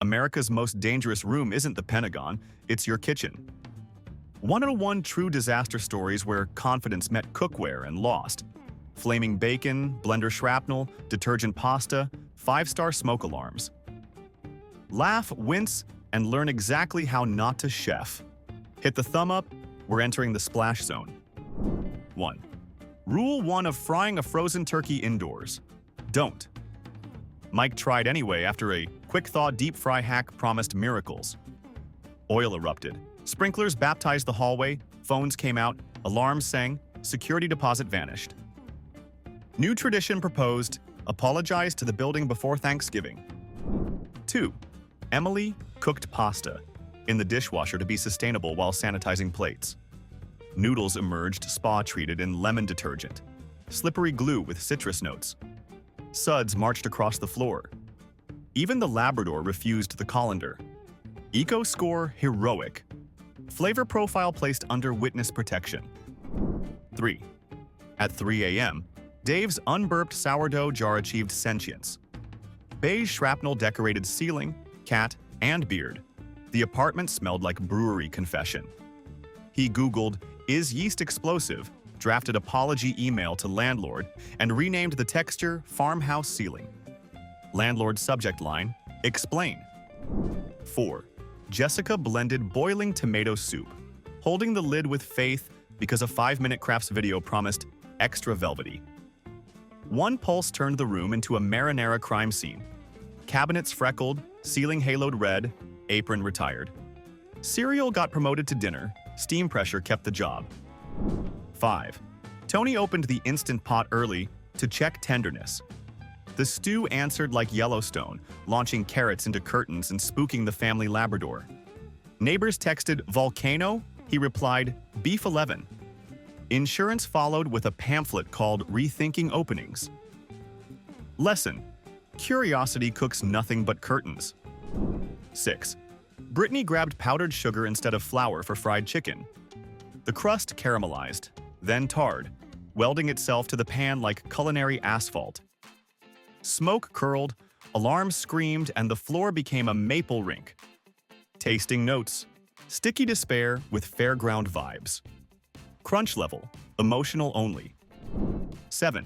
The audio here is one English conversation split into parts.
America's most dangerous room isn't the Pentagon, it's your kitchen. 101 true disaster stories where confidence met cookware and lost. Flaming bacon, blender shrapnel, detergent pasta, 5-star smoke alarms. Laugh, wince, and learn exactly how not to chef. Hit the thumb up, we're entering the splash zone. 1. Rule 1 of frying a frozen turkey indoors. Don't. Mike tried anyway after a quick-thaw deep-fry hack promised miracles. Oil erupted. Sprinklers baptized the hallway, phones came out, alarms sang, security deposit vanished. New tradition proposed, apologize to the building before Thanksgiving. 2. Emily cooked pasta in the dishwasher to be sustainable while sanitizing plates. Noodles emerged spa-treated in lemon detergent. Slippery glue with citrus notes. Suds marched across the floor. Even the Labrador refused the colander. Eco score heroic. Flavor profile placed under witness protection. 3. At 3 a.m., Dave's unburped sourdough jar achieved sentience. Beige shrapnel decorated ceiling, cat, and beard. The apartment smelled like brewery confession. He Googled, "Is yeast explosive?" drafted apology email to landlord, and renamed the texture farmhouse ceiling. Landlord's subject line, explain. 4. Jessica blended boiling tomato soup, holding the lid with faith because a 5-minute crafts video promised extra velvety. One pulse turned the room into a marinara crime scene. Cabinets freckled, ceiling haloed red, apron retired. Cereal got promoted to dinner, steam pressure kept the job. 5. Tony opened the Instant Pot early to check tenderness. The stew answered like Yellowstone, launching carrots into curtains and spooking the family Labrador. Neighbors texted volcano, he replied beef 11. Insurance followed with a pamphlet called Rethinking Openings. Lesson: curiosity cooks nothing but curtains. 6. Brittany grabbed powdered sugar instead of flour for fried chicken. The crust caramelized, then tarred, welding itself to the pan like culinary asphalt. Smoke curled, alarms screamed, and the floor became a maple rink. Tasting notes: sticky despair with fairground vibes. Crunch level, emotional only. 7.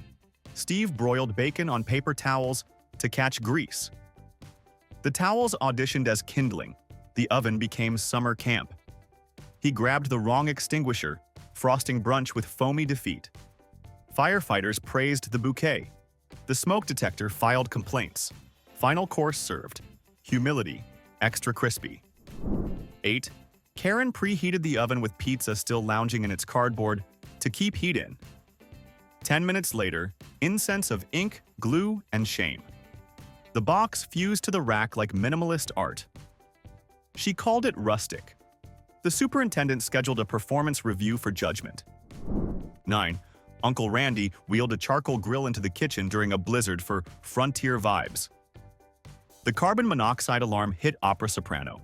Steve broiled bacon on paper towels to catch grease. The towels auditioned as kindling. The oven became summer camp. He grabbed the wrong extinguisher, frosting brunch with foamy defeat. Firefighters praised the bouquet. The smoke detector filed complaints. Final course served. Humility, extra crispy. 8. Karen preheated the oven with pizza still lounging in its cardboard to keep heat in. 10 minutes later, incense of ink, glue, and shame. The box fused to the rack like minimalist art. She called it rustic. The superintendent scheduled a performance review for judgment. 9. Uncle Randy wheeled a charcoal grill into the kitchen during a blizzard for frontier vibes. The carbon monoxide alarm hit opera soprano.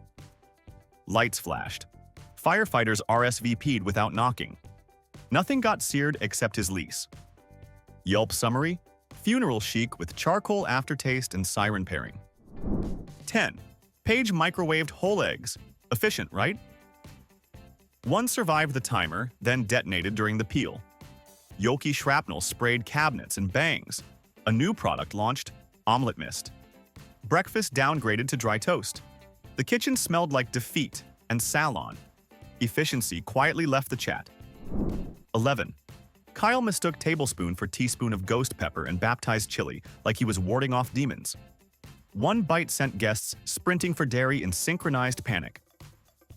Lights flashed. Firefighters RSVP'd without knocking. Nothing got seared except his lease. Yelp summary: funeral chic with charcoal aftertaste and siren pairing. 10. Paige microwaved whole eggs. Efficient, right? One survived the timer, then detonated during the peel. Yoki shrapnel sprayed cabinets and bangs. A new product launched, omelet mist. Breakfast downgraded to dry toast. The kitchen smelled like defeat and salon. Efficiency quietly left the chat. 11. Kyle mistook tablespoon for teaspoon of ghost pepper and baptized chili like he was warding off demons. One bite sent guests sprinting for dairy in synchronized panic.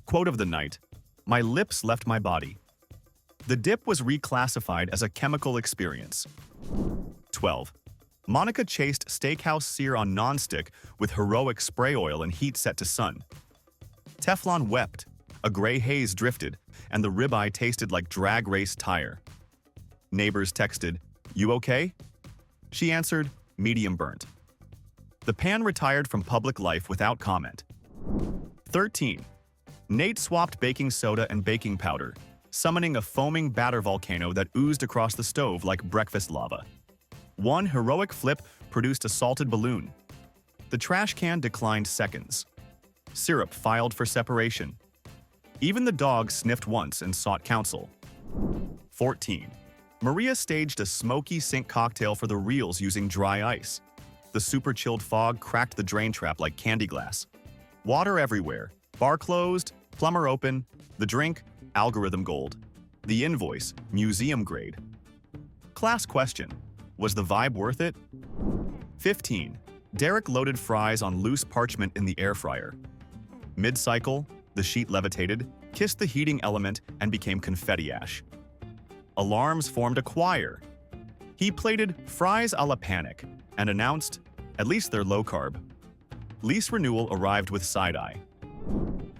Quote of the night: "My lips left my body." The dip was reclassified as a chemical experience. 12. Monica chased steakhouse sear on nonstick with heroic spray oil and heat set to sun. Teflon wept, a gray haze drifted, and the ribeye tasted like drag race tire. Neighbors texted, "You okay?" She answered, "Medium burnt." The pan retired from public life without comment. 13. Nate swapped baking soda and baking powder, summoning a foaming batter volcano that oozed across the stove like breakfast lava. One heroic flip produced a salted balloon. The trash can declined seconds. Syrup filed for separation. Even the dog sniffed once and sought counsel. 14. Maria staged a smoky sink cocktail for the reels using dry ice. The super chilled fog cracked the drain trap like candy glass. Water everywhere. Bar closed, plumber open. The drink, algorithm gold. The invoice, museum grade. Class question: was the vibe worth it? 15. Derek loaded fries on loose parchment in the air fryer. Mid-cycle, the sheet levitated, kissed the heating element, and became confetti ash. Alarms formed a choir. He plated fries a la panic and announced, at least they're low-carb. Lease renewal arrived with side-eye.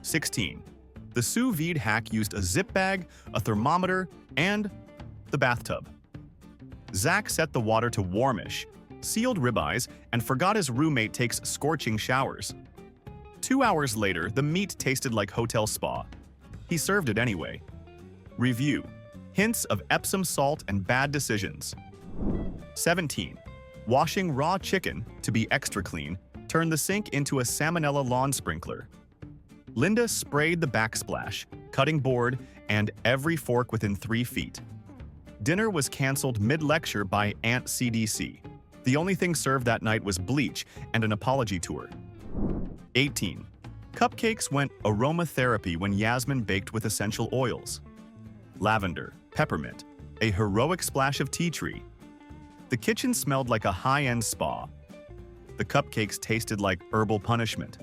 16. The sous vide hack used a zip bag, a thermometer, and the bathtub. Zach set the water to warmish, sealed ribeyes, and forgot his roommate takes scorching showers. 2 hours later, the meat tasted like hotel spa. He served it anyway. Review: hints of Epsom salt and bad decisions. 17. Washing raw chicken, to be extra clean, turned the sink into a salmonella lawn sprinkler. Linda sprayed the backsplash, cutting board, and every fork within 3 feet. Dinner was canceled mid-lecture by Aunt CDC. The only thing served that night was bleach and an apology tour. 18. Cupcakes went aromatherapy when Yasmin baked with essential oils. Lavender, peppermint, a heroic splash of tea tree. The kitchen smelled like a high-end spa. The cupcakes tasted like herbal punishment.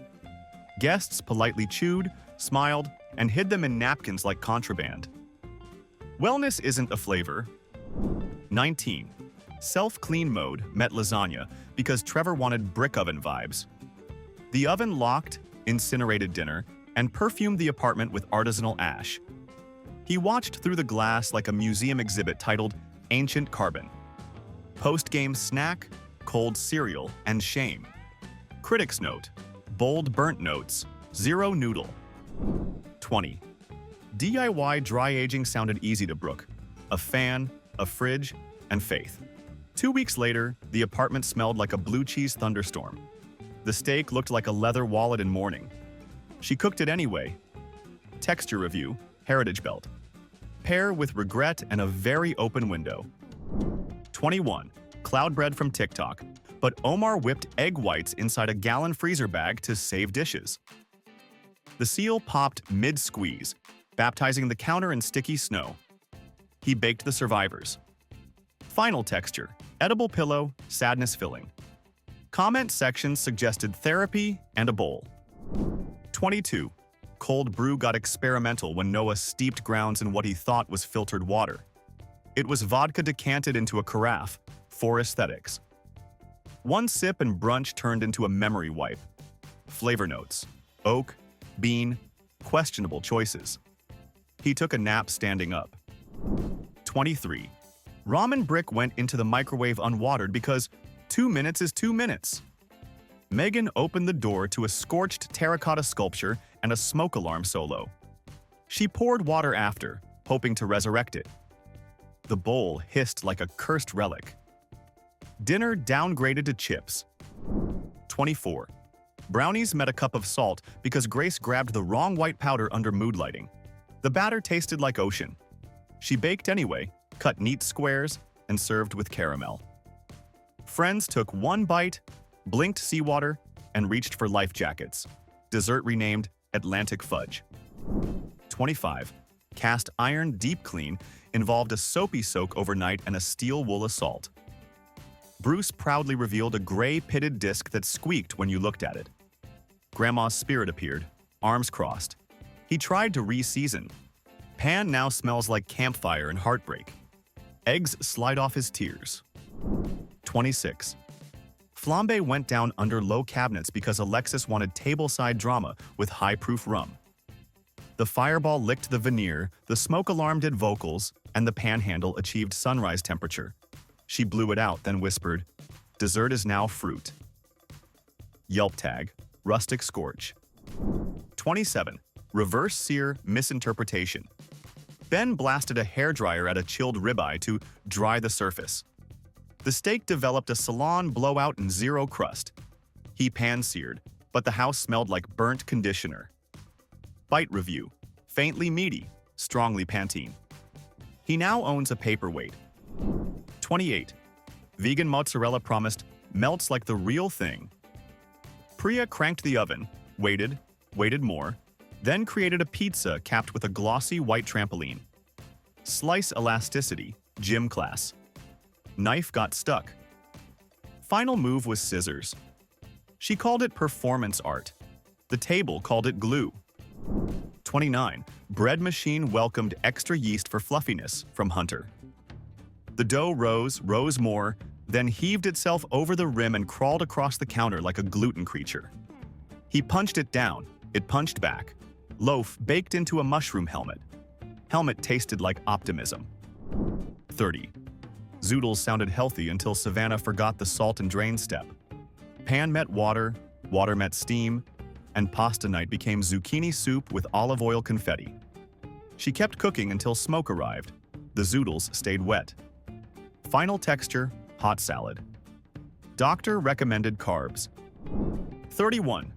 Guests politely chewed, smiled, and hid them in napkins like contraband. Wellness isn't a flavor. 19. Self-clean mode met lasagna because Trevor wanted brick oven vibes. The oven locked, incinerated dinner, and perfumed the apartment with artisanal ash. He watched through the glass like a museum exhibit titled Ancient Carbon. Post-game snack, cold cereal, and shame. Critics note: bold burnt notes, 0 noodle. 20. DIY dry aging sounded easy to Brooke. A fan, a fridge, and faith. 2 weeks later, the apartment smelled like a blue cheese thunderstorm. The steak looked like a leather wallet in mourning. She cooked it anyway. Texture review: heritage belt. Pair with regret and a very open window. 21. Cloud bread from TikTok, but Omar whipped egg whites inside a gallon freezer bag to save dishes. The seal popped mid-squeeze, baptizing the counter in sticky snow. He baked the survivors. Final texture: edible pillow, sadness filling. Comment sections suggested therapy and a bowl. 22. Cold brew got experimental when Noah steeped grounds in what he thought was filtered water. It was vodka decanted into a carafe, for aesthetics. 1 sip and brunch turned into a memory wipe. Flavor notes: oak, bean, questionable choices. He took a nap standing up. 23. Ramen brick went into the microwave unwatered because 2 minutes is 2 minutes. Megan opened the door to a scorched terracotta sculpture and a smoke alarm solo. She poured water after, hoping to resurrect it. The bowl hissed like a cursed relic. Dinner downgraded to chips. 24. Brownies met a cup of salt because Grace grabbed the wrong white powder under mood lighting. The batter tasted like ocean. She baked anyway, cut neat squares, and served with caramel. Friends took 1 bite, blinked seawater, and reached for life jackets. Dessert renamed Atlantic Fudge. 25. Cast iron deep clean involved a soapy soak overnight and a steel wool assault. Bruce proudly revealed a gray pitted disc that squeaked when you looked at it. Grandma's spirit appeared, arms crossed. He tried to re-season. Pan now smells like campfire and heartbreak. Eggs slide off his tears. 26. Flambe went down under low cabinets because Alexis wanted tableside drama with high-proof rum. The fireball licked the veneer, the smoke alarm did vocals, and the panhandle achieved sunrise temperature. She blew it out, then whispered, "Dessert is now fruit." Yelp tag: rustic scorch. 27. Reverse sear misinterpretation. Ben blasted a hairdryer at a chilled ribeye to dry the surface. The steak developed a salon blowout and 0 crust. He pan-seared, but the house smelled like burnt conditioner. Bite review: faintly meaty, strongly Pantene. He now owns a paperweight. 28. Vegan mozzarella promised melts like the real thing. Priya cranked the oven, waited more, then created a pizza capped with a glossy white trampoline. Slice elasticity, gym class. Knife got stuck. Final move was scissors. She called it performance art. The table called it glue. 29. Bread machine welcomed extra yeast for fluffiness from Hunter. The dough rose more, then heaved itself over the rim and crawled across the counter like a gluten creature. He punched it down. It punched back. Loaf baked into a mushroom helmet. Helmet tasted like optimism. 30. Zoodles sounded healthy until Savannah forgot the salt and drain step. Pan met water, water met steam, and pasta night became zucchini soup with olive oil confetti. She kept cooking until smoke arrived. The zoodles stayed wet. Final texture, hot salad. Doctor recommended carbs. 31.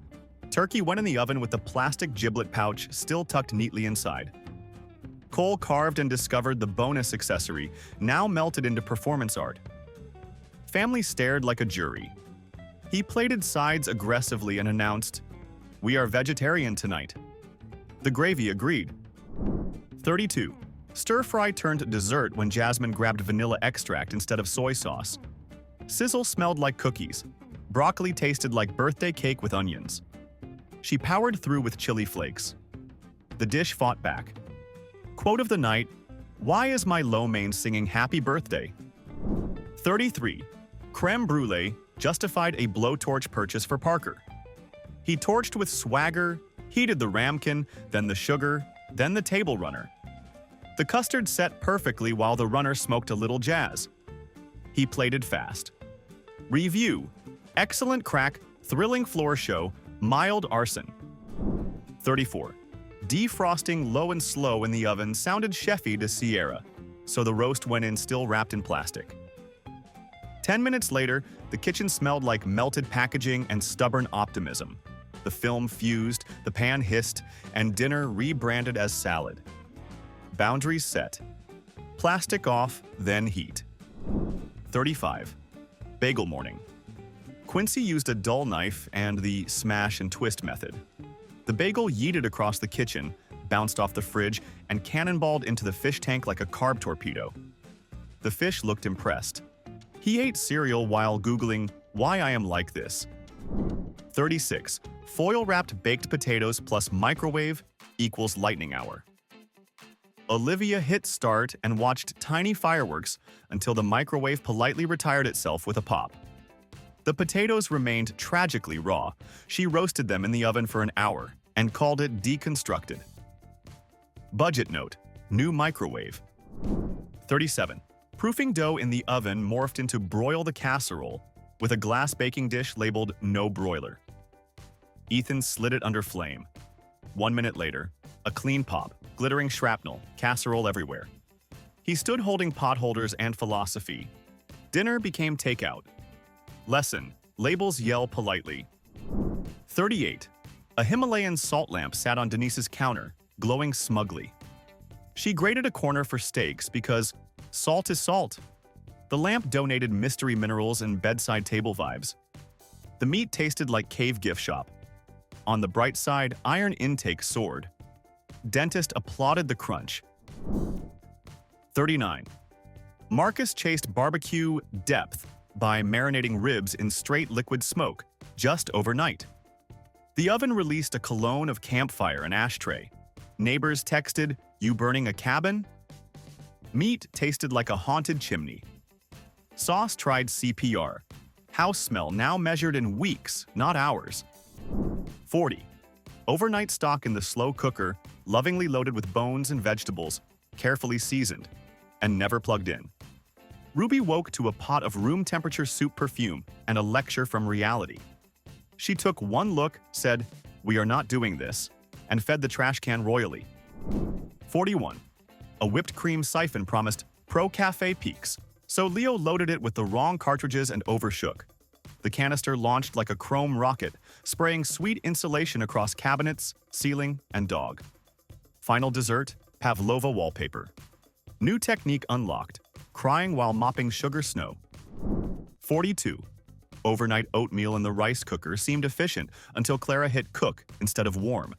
Turkey went in the oven with the plastic giblet pouch still tucked neatly inside. Cole carved and discovered the bonus accessory, now melted into performance art. Family stared like a jury. He plated sides aggressively and announced, "We are vegetarian tonight." The gravy agreed. 32. Stir-fry turned dessert when Jasmine grabbed vanilla extract instead of soy sauce. Sizzle smelled like cookies. Broccoli tasted like birthday cake with onions. She powered through with chili flakes. The dish fought back. Quote of the night: "Why is my lo mein singing happy birthday?" 33. Creme brulee justified a blowtorch purchase for Parker. He torched with swagger, heated the ramekin, then the sugar, then the table runner. The custard set perfectly while the runner smoked a little jazz. He plated fast. Review: excellent crack, thrilling floor show, mild arson. 34. Defrosting low and slow in the oven sounded chefy to Sierra, so the roast went in still wrapped in plastic. 10 minutes later, the kitchen smelled like melted packaging and stubborn optimism. The film fused, the pan hissed, and dinner rebranded as salad. Boundaries set. Plastic off, then heat. 35. Bagel morning. Quincy used a dull knife and the smash and twist method. The bagel yeeted across the kitchen, bounced off the fridge, and cannonballed into the fish tank like a carb torpedo. The fish looked impressed. He ate cereal while Googling why I am like this. 36. Foil-wrapped baked potatoes plus microwave equals lightning hour. Olivia hit start and watched tiny fireworks until the microwave politely retired itself with a pop. The potatoes remained tragically raw. She roasted them in the oven for an hour and called it deconstructed. Budget note: new microwave. 37. Proofing dough in the oven morphed into broil the casserole with a glass baking dish labeled no broiler. Ethan slid it under flame. 1 minute later, a clean pop, glittering shrapnel, casserole everywhere. He stood holding potholders and philosophy. Dinner became takeout. Lesson: labels yell politely. 38. A Himalayan salt lamp sat on Denise's counter, glowing smugly. She grated a corner for steaks because salt is salt. The lamp donated mystery minerals and bedside table vibes. The meat tasted like cave gift shop. On the bright side, iron intake soared. Dentist applauded the crunch. 39. Marcus chased barbecue depth by marinating ribs in straight liquid smoke, just overnight. The oven released a cologne of campfire and ashtray. Neighbors texted, "You burning a cabin?" Meat tasted like a haunted chimney. Sauce tried CPR. House smell now measured in weeks, not hours. 40. Overnight stock in the slow cooker, lovingly loaded with bones and vegetables, carefully seasoned, and never plugged in. Ruby woke to a pot of room-temperature soup perfume and a lecture from reality. She took one look, said, "We are not doing this," and fed the trash can royally. 41. A whipped cream siphon promised pro cafe peaks, so Leo loaded it with the wrong cartridges and overshook. The canister launched like a chrome rocket, spraying sweet insulation across cabinets, ceiling, and dog. Final dessert, pavlova wallpaper. New technique unlocked, crying while mopping sugar snow. 42. Overnight oatmeal in the rice cooker seemed efficient until Clara hit cook instead of warm.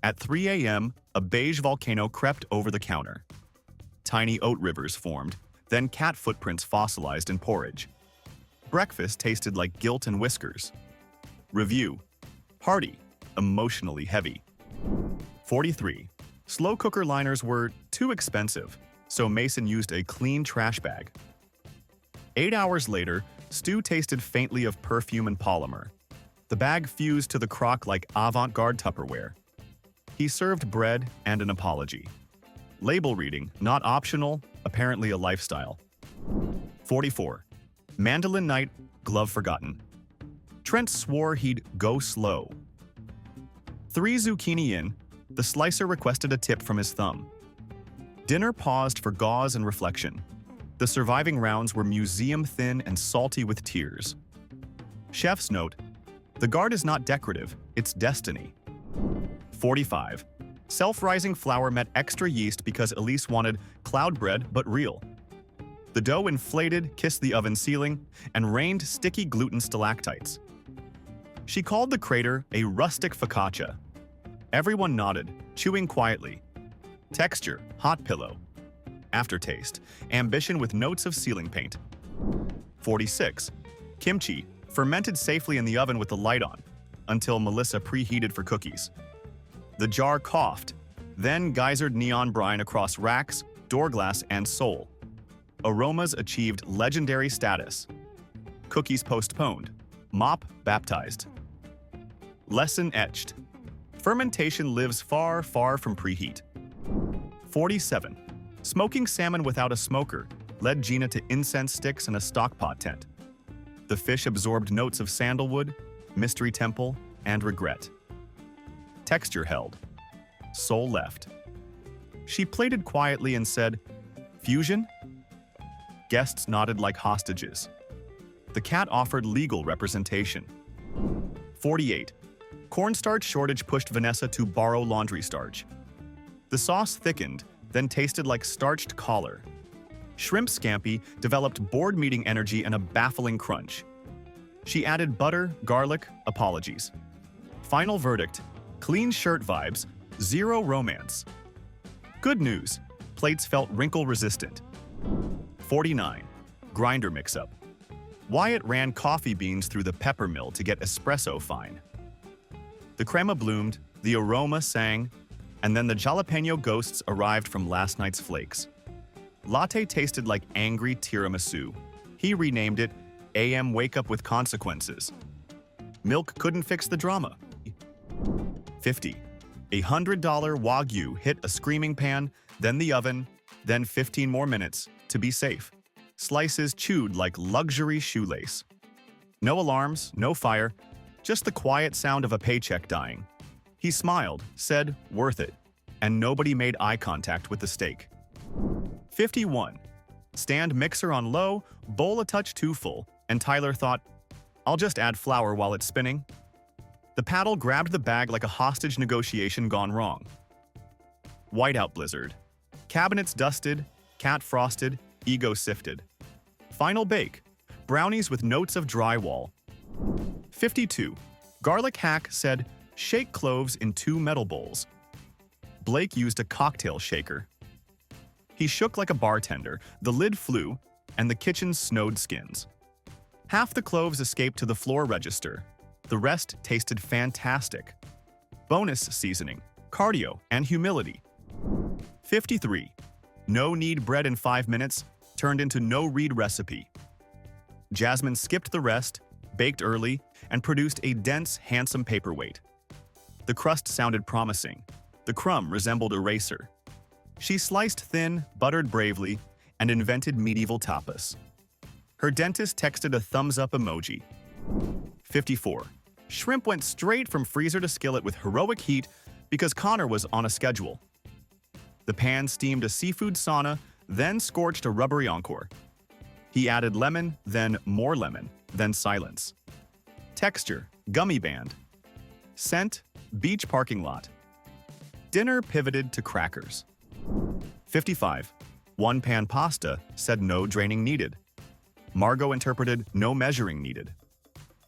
At 3 a.m., a beige volcano crept over the counter. Tiny oat rivers formed, then cat footprints fossilized in porridge. Breakfast tasted like guilt and whiskers. Review: hearty, emotionally heavy. 43. Slow cooker liners were too expensive, so Mason used a clean trash bag. 8 hours later, stew tasted faintly of perfume and polymer. The bag fused to the crock like avant-garde Tupperware. He served bread and an apology. Label reading, not optional, apparently a lifestyle. 44. Mandolin night, glove forgotten. Trent swore he'd go slow. 3 zucchini in, the slicer requested a tip from his thumb. Dinner paused for gauze and reflection. The surviving rounds were museum-thin and salty with tears. Chef's note: the guard is not decorative, it's destiny. 45. Self-rising flour met extra yeast because Elise wanted cloud bread but real. The dough inflated, kissed the oven ceiling, and rained sticky gluten stalactites. She called the crater a rustic focaccia. Everyone nodded, chewing quietly. Texture, hot pillow. Aftertaste, ambition with notes of ceiling paint. 46. Kimchi, fermented safely in the oven with the light on, until Melissa preheated for cookies. The jar coughed, then geysered neon brine across racks, door glass, and sole. Aromas achieved legendary status. Cookies postponed. Mop baptized. Lesson etched. Fermentation lives far, far from preheat. 47. Smoking salmon without a smoker led Gina to incense sticks and a stockpot tent. The fish absorbed notes of sandalwood, mystery temple, and regret. Texture held. Soul left. She plated quietly and said, "Fusion?" Guests nodded like hostages. The cat offered legal representation. 48. Cornstarch shortage pushed Vanessa to borrow laundry starch. The sauce thickened, then tasted like starched collar. Shrimp scampi developed board meeting energy and a baffling crunch. She added butter, garlic, apologies. Final verdict: clean shirt vibes, zero romance. Good news: plates felt wrinkle-resistant. 49. Grinder mix-up. Wyatt ran coffee beans through the pepper mill to get espresso fine. The crema bloomed, the aroma sang, and then the jalapeno ghosts arrived from last night's flakes. Latte tasted like angry tiramisu. He renamed it AM Wake Up with Consequences. Milk couldn't fix the drama. 50. A $100 Wagyu hit a screaming pan, then the oven, then 15 more minutes, to be safe. Slices chewed like luxury shoelace. No alarms, no fire, just the quiet sound of a paycheck dying. He smiled, said, "Worth it," and nobody made eye contact with the steak. 51. Stand mixer on low, bowl a touch too full, and Tyler thought, "I'll just add flour while it's spinning." The paddle grabbed the bag like a hostage negotiation gone wrong. Whiteout blizzard. Cabinets dusted, cat frosted, ego sifted. Final bake. Brownies with notes of drywall. 52. Garlic hack said, "Shake cloves in 2 metal bowls." Blake used a cocktail shaker. He shook like a bartender, the lid flew, and the kitchen snowed skins. Half the cloves escaped to the floor register. The rest tasted fantastic. Bonus seasoning, cardio, and humility. 53. No knead bread in 5 minutes turned into no read recipe. Jasmine skipped the rest, baked early, and produced a dense, handsome paperweight. The crust sounded promising. The crumb resembled eraser. She sliced thin, buttered bravely, and invented medieval tapas. Her dentist texted a thumbs-up emoji. 54. Shrimp went straight from freezer to skillet with heroic heat because Connor was on a schedule. The pan steamed a seafood sauna, then scorched a rubbery encore. He added lemon, then more lemon, then silence. Texture, gummy band. Scent, beach parking lot. Dinner pivoted to crackers. 55. One-pan pasta said no draining needed. Margot interpreted no measuring needed.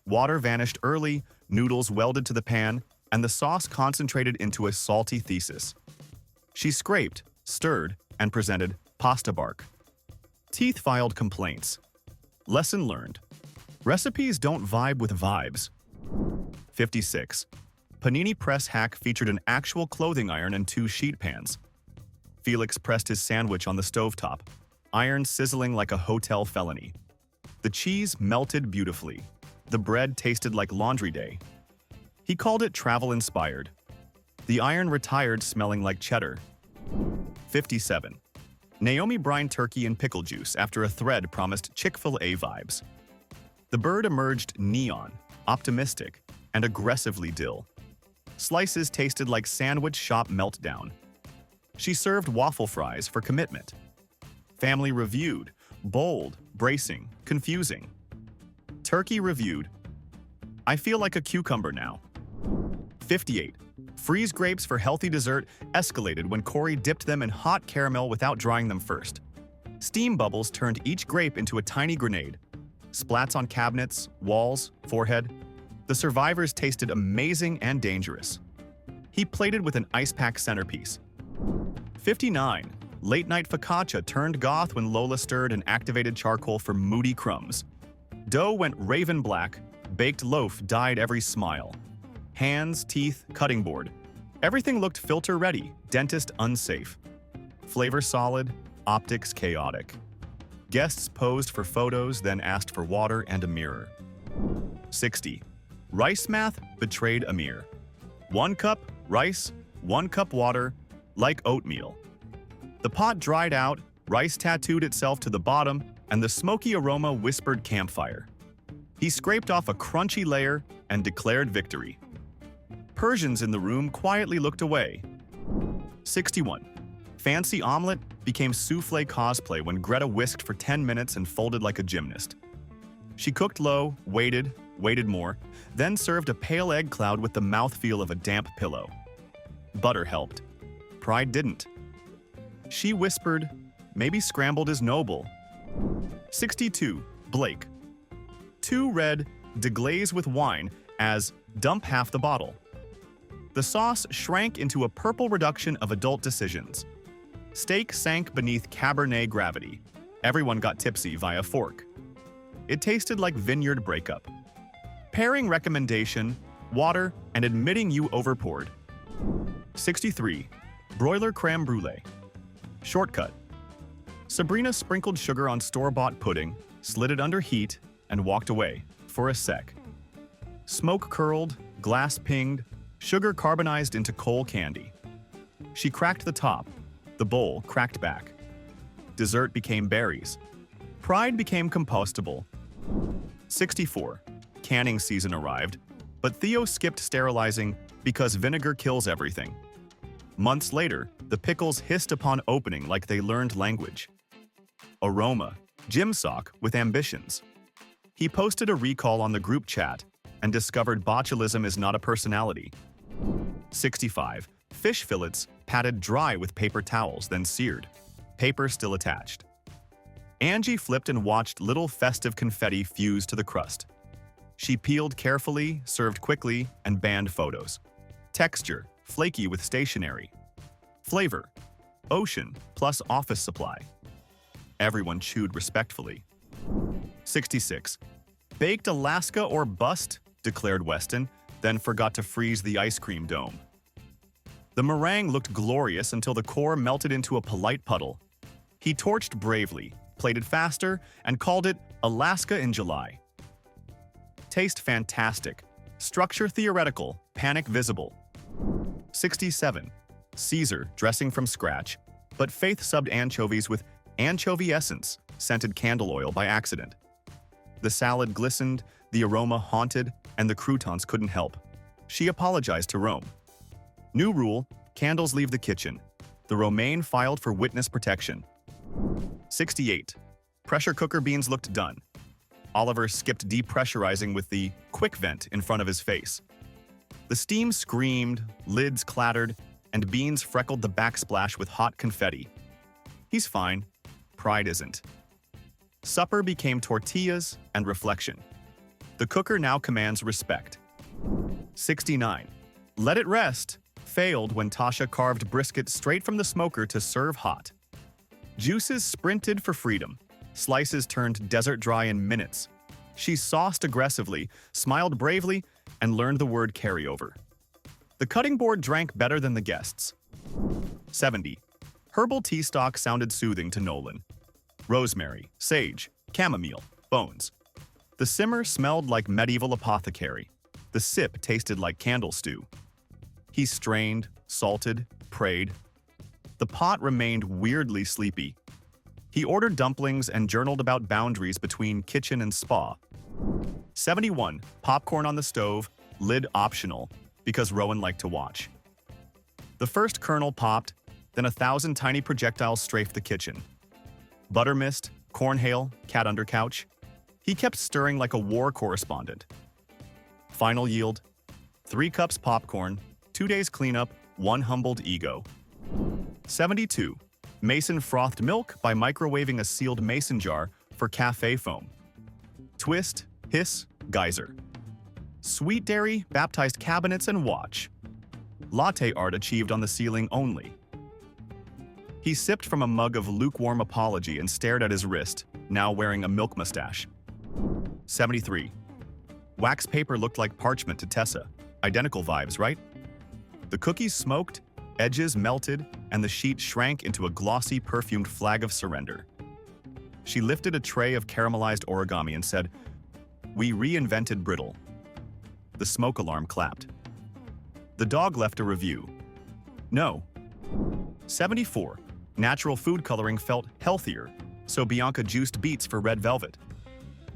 Water vanished early, noodles welded to the pan, and the sauce concentrated into a salty thesis. She scraped, stirred, and presented pasta bark. Teeth filed complaints. Lesson learned. Recipes don't vibe with vibes. 56. Panini press hack featured an actual clothing iron and 2 sheet pans. Felix pressed his sandwich on the stovetop, iron sizzling like a hotel felony. The cheese melted beautifully. The bread tasted like laundry day. He called it travel-inspired. The iron retired smelling like cheddar. 57. Naomi brined turkey in pickle juice after a thread promised Chick-fil-A vibes. The bird emerged neon, optimistic, and aggressively dill. Slices tasted like sandwich shop meltdown. She served waffle fries for commitment. Family reviewed, bold, bracing, confusing. Turkey reviewed, I feel like a cucumber now. 58. Freeze grapes for healthy dessert escalated when Corey dipped them in hot caramel without drying them first. Steam bubbles turned each grape into a tiny grenade. Splats on cabinets, walls, forehead. The survivors tasted amazing and dangerous. He plated with an ice pack centerpiece. 59. Late-night focaccia turned goth when Lola stirred and activated charcoal for moody crumbs. Dough went raven black, baked loaf dyed every smile. Hands, teeth, cutting board. Everything looked filter-ready, dentist unsafe. Flavor solid, optics chaotic. Guests posed for photos, then asked for water and a mirror. 60. Rice math betrayed Amir. 1 cup rice, 1 cup water, like oatmeal. The pot dried out, rice tattooed itself to the bottom, and the smoky aroma whispered campfire. He scraped off a crunchy layer and declared victory. Persians in the room quietly looked away. 61. Fancy omelet became souffle cosplay when Greta whisked for 10 minutes and folded like a gymnast. She cooked low, waited more, then served a pale egg cloud with the mouthfeel of a damp pillow. Butter helped. Pride didn't. She whispered, maybe scrambled is noble. 62. Blake. 2 red, deglaze with wine as dump half the bottle. The sauce shrank into a purple reduction of adult decisions. Steak sank beneath Cabernet gravity. Everyone got tipsy via fork. It tasted like vineyard breakup. Pairing recommendation, water, and admitting you overpoured. 63. Broiler creme brulee. Shortcut. Sabrina sprinkled sugar on store-bought pudding, slid it under heat, and walked away, for a sec. Smoke curled, glass pinged, sugar carbonized into coal candy. She cracked the top. The bowl cracked back. Dessert became berries. Pride became compostable. 64. Canning season arrived, but Theo skipped sterilizing because vinegar kills everything. Months later, the pickles hissed upon opening like they learned language. Aroma, gym sock with ambitions. He posted a recall on the group chat and discovered botulism is not a personality. 65. Fish fillets patted dry with paper towels, then seared. Paper still attached. Angie flipped and watched little festive confetti fuse to the crust. She peeled carefully, served quickly, and banned photos. Texture, flaky with stationery. Flavor, ocean plus office supply. Everyone chewed respectfully. 66. Baked Alaska or bust, declared Weston, then forgot to freeze the ice cream dome. The meringue looked glorious until the core melted into a polite puddle. He torched bravely, plated faster, and called it Alaska in July. Taste fantastic. Structure theoretical, panic visible. 67. Caesar dressing from scratch, but Faith subbed anchovies with anchovy essence, scented candle oil by accident. The salad glistened, the aroma haunted, and the croutons couldn't help. She apologized to Rome. New rule, candles leave the kitchen. The romaine filed for witness protection. 68. Pressure cooker beans looked done. Oliver skipped depressurizing with the quick vent in front of his face. The steam screamed, lids clattered, and beans freckled the backsplash with hot confetti. He's fine. Pride isn't. Supper became tortillas and reflection. The cooker now commands respect. 69. Let it rest failed when Tasha carved brisket straight from the smoker to serve hot. Juices sprinted for freedom. Slices turned desert dry in minutes. She sauced aggressively, smiled bravely, and learned the word carryover. The cutting board drank better than the guests. 70. Herbal tea stock sounded soothing to Nolan. Rosemary, sage, chamomile, bones. The simmer smelled like medieval apothecary. The sip tasted like candle stew. He strained, salted, prayed. The pot remained weirdly sleepy. He ordered dumplings and journaled about boundaries between kitchen and spa. 71. Popcorn on the stove, lid optional, because Rowan liked to watch. The first kernel popped, then 1,000 tiny projectiles strafed the kitchen. Butter mist, corn hail, cat under couch. He kept stirring like a war correspondent. Final yield: 3 cups popcorn, 2 days cleanup, 1 humbled ego. 72. Mason frothed milk by microwaving a sealed mason jar for cafe foam. Twist, hiss, geyser. Sweet dairy baptized cabinets and watch. Latte art achieved on the ceiling only. He sipped from a mug of lukewarm apology and stared at his wrist, now wearing a milk mustache. 73. Wax paper looked like parchment to Tessa. Identical vibes, right? The cookies smoked, edges melted, and the sheet shrank into a glossy, perfumed flag of surrender. She lifted a tray of caramelized origami and said, "We reinvented brittle." The smoke alarm clapped. The dog left a review. No. 74. Natural food coloring felt healthier, so Bianca juiced beets for red velvet.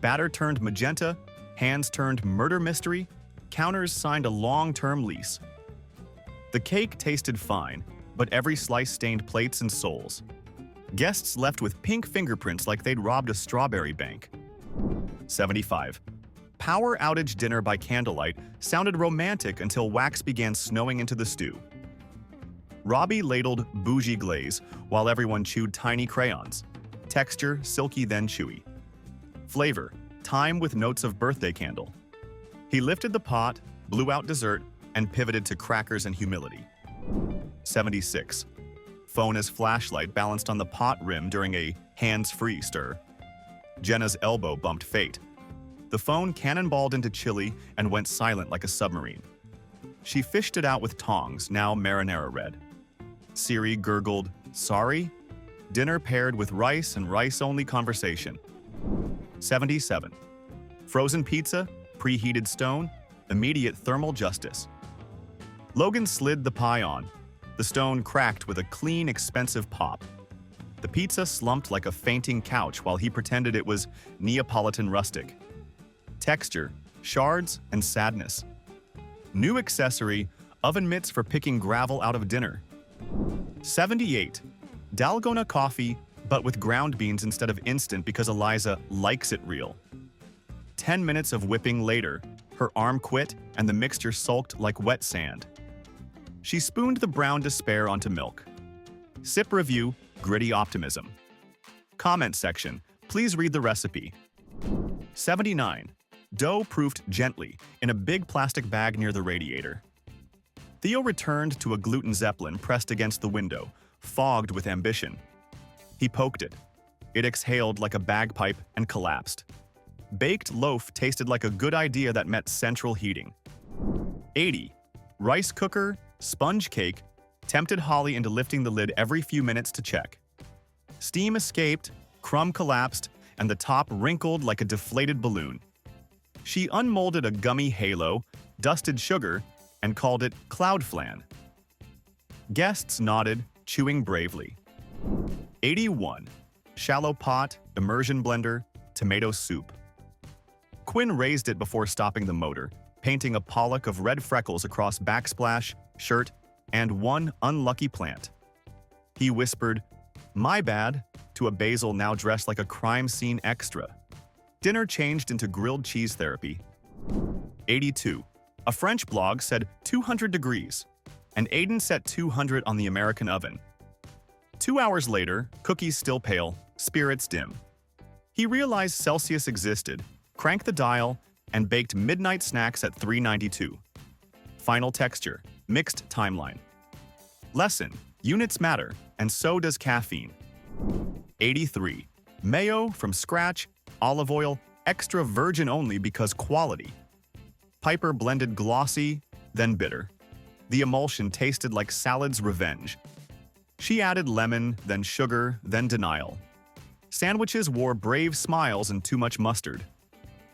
Batter turned magenta, hands turned murder mystery, counters signed a long-term lease. The cake tasted fine, but every slice stained plates and souls. Guests left with pink fingerprints like they'd robbed a strawberry bank. 75. Power outage dinner by candlelight sounded romantic until wax began snowing into the stew. Robbie ladled bougie glaze while everyone chewed tiny crayons. Texture, silky then chewy. Flavor, thyme with notes of birthday candle. He lifted the pot, blew out dessert, and pivoted to crackers and humility. 76. Phone as flashlight balanced on the pot rim during a hands-free stir. Jenna's elbow bumped fate. The phone cannonballed into chili and went silent like a submarine. She fished it out with tongs, now marinara red. Siri gurgled, "Sorry?" Dinner paired with rice and rice-only conversation. 77. Frozen pizza, preheated stone, immediate thermal justice. Logan slid the pie on. The stone cracked with a clean, expensive pop. The pizza slumped like a fainting couch while he pretended it was Neapolitan rustic. Texture, shards, and sadness. New accessory, oven mitts for picking gravel out of dinner. 78. Dalgona coffee, but with ground beans instead of instant because Eliza likes it real. 10 minutes of whipping later, her arm quit and the mixture sulked like wet sand. She spooned the brown despair onto milk. Sip review, gritty optimism. Comment section, please read the recipe. 79. Dough proofed gently in a big plastic bag near the radiator. Theo returned to a gluten zeppelin pressed against the window, fogged with ambition. He poked it. It exhaled like a bagpipe and collapsed. Baked loaf tasted like a good idea that met central heating. 80. Rice cooker, sponge cake, tempted Holly into lifting the lid every few minutes to check. Steam escaped, crumb collapsed, and the top wrinkled like a deflated balloon. She unmolded a gummy halo, dusted sugar, and called it cloud flan. Guests nodded, chewing bravely. 81. Shallow pot, immersion blender, tomato soup. Quinn raised it before stopping the motor, painting a Pollock of red freckles across backsplash, shirt, and one unlucky plant. He whispered, "My bad," to a basil now dressed like a crime scene extra. Dinner changed into grilled cheese therapy. 82. A French blog said 200 degrees, and Aiden set 200 on the American oven. 2 hours later, cookies still pale, spirits dim. He realized Celsius existed, cranked the dial, and baked midnight snacks at 392. Final texture, mixed timeline. Lesson, units matter, and so does caffeine. 83. Mayo from scratch, olive oil, extra virgin only because quality. Piper blended glossy, then bitter. The emulsion tasted like salad's revenge. She added lemon, then sugar, then denial. Sandwiches wore brave smiles and too much mustard.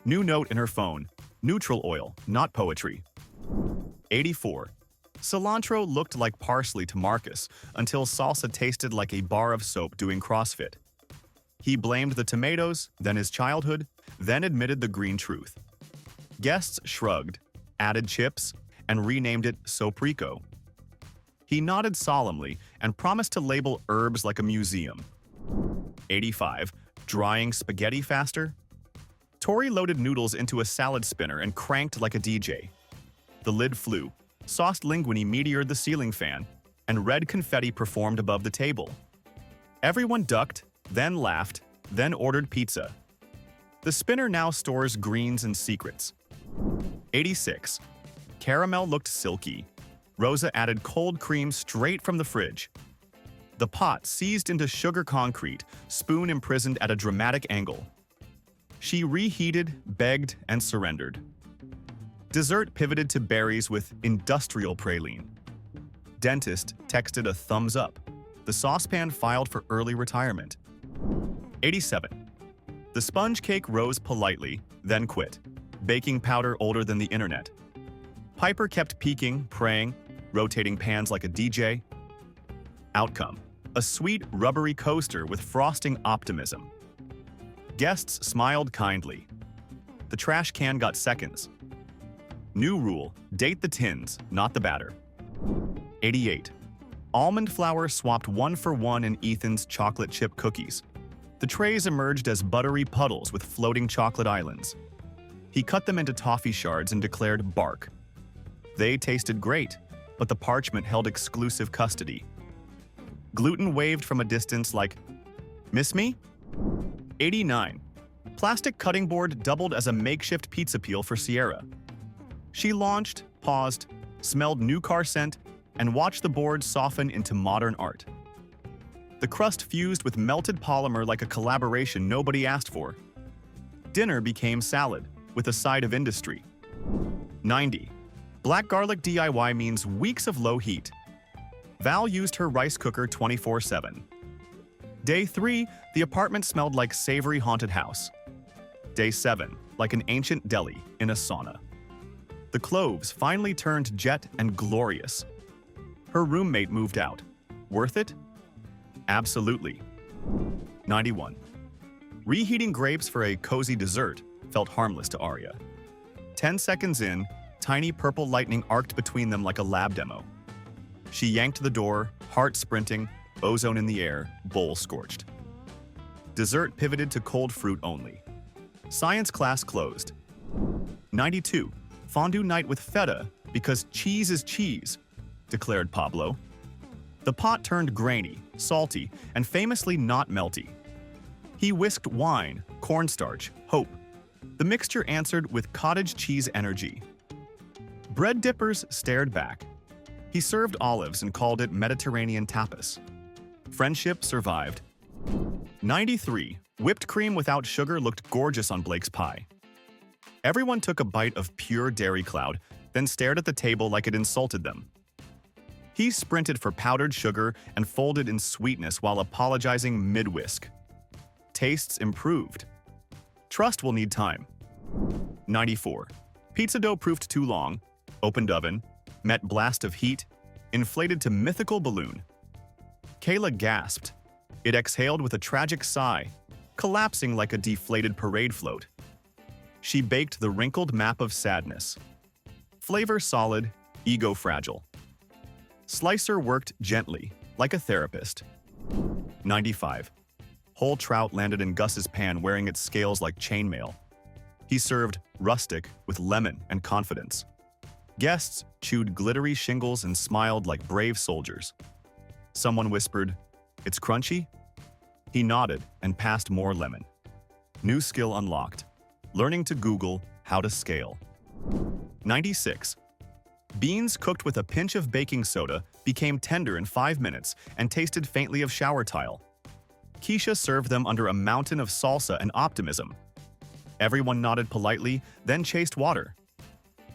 New note in her phone, neutral oil, not poetry. 84. Cilantro looked like parsley to Marcus until salsa tasted like a bar of soap doing CrossFit. He blamed the tomatoes, then his childhood, then admitted the green truth. Guests shrugged, added chips, and renamed it Soprico. He nodded solemnly and promised to label herbs like a museum. 85. Drying spaghetti faster? Tori loaded noodles into a salad spinner and cranked like a DJ. The lid flew, sauced linguine meteored the ceiling fan, and red confetti performed above the table. Everyone ducked, then laughed, then ordered pizza. The spinner now stores greens and secrets. 86. Caramel looked silky. Rosa added cold cream straight from the fridge. The pot seized into sugar concrete, spoon imprisoned at a dramatic angle. She reheated, begged, and surrendered. Dessert pivoted to berries with industrial praline. Dentist texted a thumbs up. The saucepan filed for early retirement. 87. The sponge cake rose politely, then quit. Baking powder older than the internet. Piper kept peeking, praying, rotating pans like a DJ. Outcome: a sweet, rubbery coaster with frosting optimism. Guests smiled kindly. The trash can got seconds. New rule: date the tins, not the batter. 88. Almond flour swapped 1 for 1 in Ethan's chocolate chip cookies. The trays emerged as buttery puddles with floating chocolate islands. He cut them into toffee shards and declared bark. They tasted great, but the parchment held exclusive custody. Gluten waved from a distance like, "Miss me?" 89. Plastic cutting board doubled as a makeshift pizza peel for Sierra. She launched, paused, smelled new car scent, and watched the board soften into modern art. The crust fused with melted polymer like a collaboration nobody asked for. Dinner became salad, with a side of industry. 90. Black garlic DIY means weeks of low heat. Val used her rice cooker 24/7. Day 3, the apartment smelled like savory haunted house. Day 7, like an ancient deli in a sauna. The cloves finally turned jet and glorious. Her roommate moved out. Worth it? Absolutely. 91. Reheating grapes for a cozy dessert felt harmless to Arya. 10 seconds in, tiny purple lightning arced between them like a lab demo. She yanked the door, heart sprinting, ozone in the air, bowl scorched. Dessert pivoted to cold fruit only. Science class closed. 92. Fondue night with feta because cheese is cheese, declared Pablo. The pot turned grainy, salty, and famously not melty. He whisked wine, cornstarch, hope. The mixture answered with cottage cheese energy. Bread dippers stared back. He served olives and called it Mediterranean tapas. Friendship survived. 93. Whipped cream without sugar looked gorgeous on Blake's pie. Everyone took a bite of pure dairy cloud, then stared at the table like it insulted them. He sprinted for powdered sugar and folded in sweetness while apologizing mid-whisk. Tastes improved. Trust will need time. 94. Pizza dough proved too long, opened oven, met blast of heat, inflated to mythical balloon. Kayla gasped. It exhaled with a tragic sigh, collapsing like a deflated parade float. She baked the wrinkled map of sadness. Flavor solid, ego fragile. Slicer worked gently, like a therapist. 95. Whole trout landed in Gus's pan wearing its scales like chainmail. He served rustic with lemon and confidence. Guests chewed glittery shingles and smiled like brave soldiers. Someone whispered, "It's crunchy?" He nodded and passed more lemon. New skill unlocked. Learning to Google how to scale. 96. Beans cooked with a pinch of baking soda became tender in 5 minutes and tasted faintly of shower tile. Keisha served them under a mountain of salsa and optimism. Everyone nodded politely, then chased water.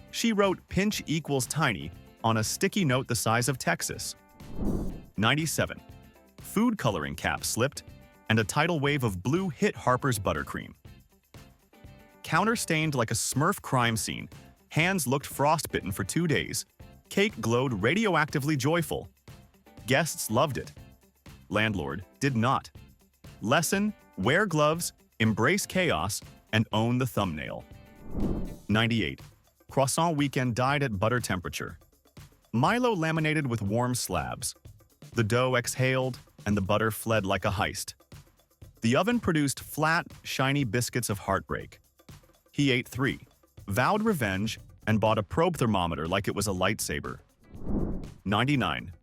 She wrote "pinch equals tiny" on a sticky note the size of Texas. 97. Food coloring cap slipped, and a tidal wave of blue hit Harper's buttercream. Counter stained like a Smurf crime scene, hands looked frostbitten for 2 days. Cake glowed radioactively joyful. Guests loved it. Landlord did not. Lesson: wear gloves, embrace chaos, and own the thumbnail. 98. Croissant weekend died at butter temperature. Milo laminated with warm slabs. The dough exhaled, and the butter fled like a heist. The oven produced flat, shiny biscuits of heartbreak. He ate 3, vowed revenge, and bought a probe thermometer like it was a lightsaber. 99.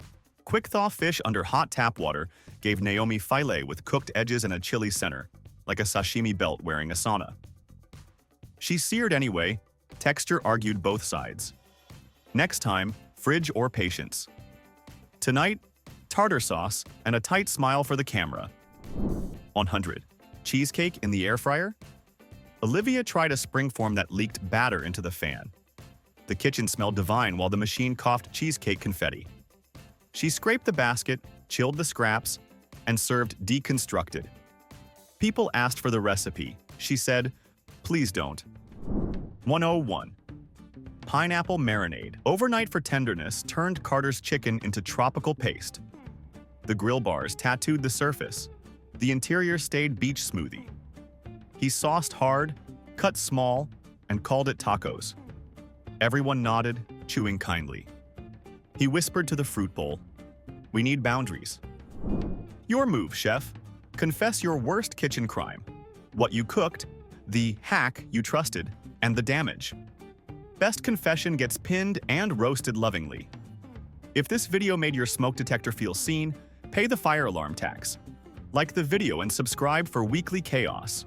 Quick thaw fish under hot tap water gave Naomi filet with cooked edges and a chili center, like a sashimi belt wearing a sauna. She seared anyway. Texture argued both sides. Next time, fridge or patience. Tonight, tartar sauce and a tight smile for the camera. 100. Cheesecake in the air fryer? Olivia tried a springform that leaked batter into the fan. The kitchen smelled divine while the machine coughed cheesecake confetti. She scraped the basket, chilled the scraps, and served deconstructed. People asked for the recipe. She said, "Please don't." 101. Pineapple marinade. Overnight for tenderness turned Carter's chicken into tropical paste. The grill bars tattooed the surface. The interior stayed beach smoothie. He sauced hard, cut small, and called it tacos. Everyone nodded, chewing kindly. He whispered to the fruit bowl, "We need boundaries." Your move, chef. Confess your worst kitchen crime. What you cooked, the hack you trusted, and the damage. Best confession gets pinned and roasted lovingly. If this video made your smoke detector feel seen, pay the fire alarm tax. Like the video and subscribe for weekly chaos.